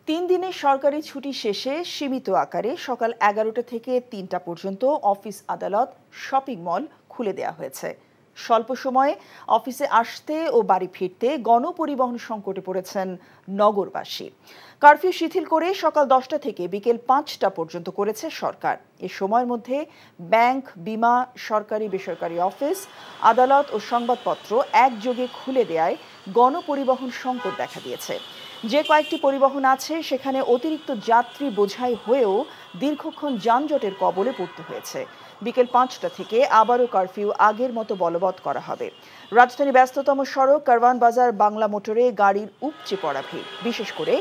তিন দিনের সরকারি ছুটি শেষে সীমিত আকারে সকাল 11টা থেকে 3টা পর্যন্ত অফিস আদালত শপিং মল খুলে দেওয়া হয়েছে। স্বল্প সময়ে অফিসে আসতে ও বাড়ি ফিরতে গণপরিবহন সংকটে পড়েছেন নগরবাসী। কারফিউ শিথিল করে সকাল 10টা থেকে বিকেল 5টা পর্যন্ত করেছে সরকার। এ সময়ের মধ্যে ব্যাংক, বিমা, সরকারি বেসরকারি অফিস, আদালত ও সংবাদপত্র একযোগে খুলে দেওয়ায় গণপরিবহন সংকট দেখা দিয়েছে। যে কয়েকটি পরিবহন আছে সেখানে অতিরিক্ত যাত্রী বোঝাই হয়েও দীর্ঘক্ষণ যানজটের কবলে পড়তে হয়েছে। বিকেল 5টা থেকে আবারও কারফিউ আগের মতো বলবৎ করা হবে। রাজধানীর ব্যস্ততম সড়ক কারওয়ান বাজার বাংলা মোটরে গাড়ির উপচে পড়া ভিড়, বিশেষ করে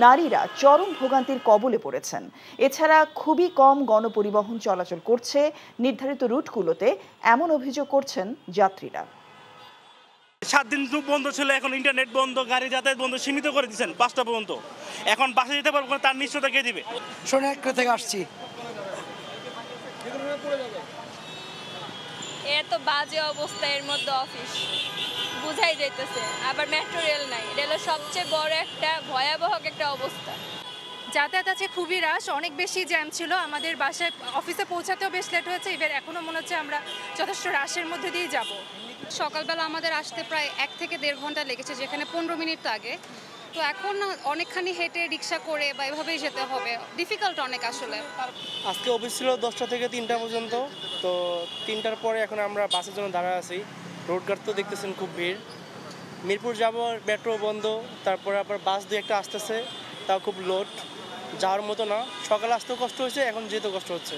নারীরা চরম ভোগান্তির কবলে পড়েছেন। এছাড়া খুবই কম গণপরিবহন চলাচল করছে নির্ধারিত রুটগুলোতে, এমন অভিযোগ করছেন যাত্রীরা। 7 দিন বন্ধ ছিল, এখন ইন্টারনেট বন্ধ, গাড়ি যাতায়াত বন্ধ, সীমিত করে দিচ্ছেন 5টা পর্যন্ত। এখন বাসে যেতে পারবো, তার নিশ্চয়তা কে দিবে? সোনারগাঁ থেকে আসছি। এত বাজে অবস্থা, এর মধ্যে অফিস বুঝাই যাইতেছে, আবার মেট্রো রেল নাই। এটা হলো সবচেয়ে বড় একটা ভয়াবহ একটা অবস্থা। যাতায়াত আছে খুবই রাশ, অনেক বেশি জ্যাম ছিল। আমাদের বাসায় অফিসে পৌঁছাতেও বেশ লেট হয়েছে। এবার এখনও মনে হচ্ছে আমরা যথেষ্ট রাশের মধ্যে দিয়ে যাব। সকালবেলা আমাদের আসতে প্রায় 1 থেকে 1.5 ঘন্টা লেগেছে, যেখানে 15 মিনিট আগে। তো এখন অনেকখানি হেঁটে রিক্সা করে বা এভাবেই যেতে হবে, ডিফিকাল্ট অনেক আসলে। আজকে অফিস ছিল 10টা থেকে 3টা পর্যন্ত, তো 3টার পরে এখন আমরা বাসের জন্য দাঁড়া আছি। রোডঘাট তো দেখতেছেন খুব ভিড়। মিরপুর যাব, মেট্রো বন্ধ, তারপরে আবার বাস 2-1টা আসতেছে, তাও খুব লোড, যাওয়ার মতো না। সকালে আসতেও কষ্ট হয়েছে, এখন যেতেও কষ্ট হচ্ছে।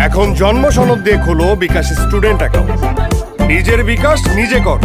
এখন জন্ম সনদ দিয়ে খোলো বিকাশ স্টুডেন্ট অ্যাকাউন্ট। নিজের বিকাশ নিজে কর।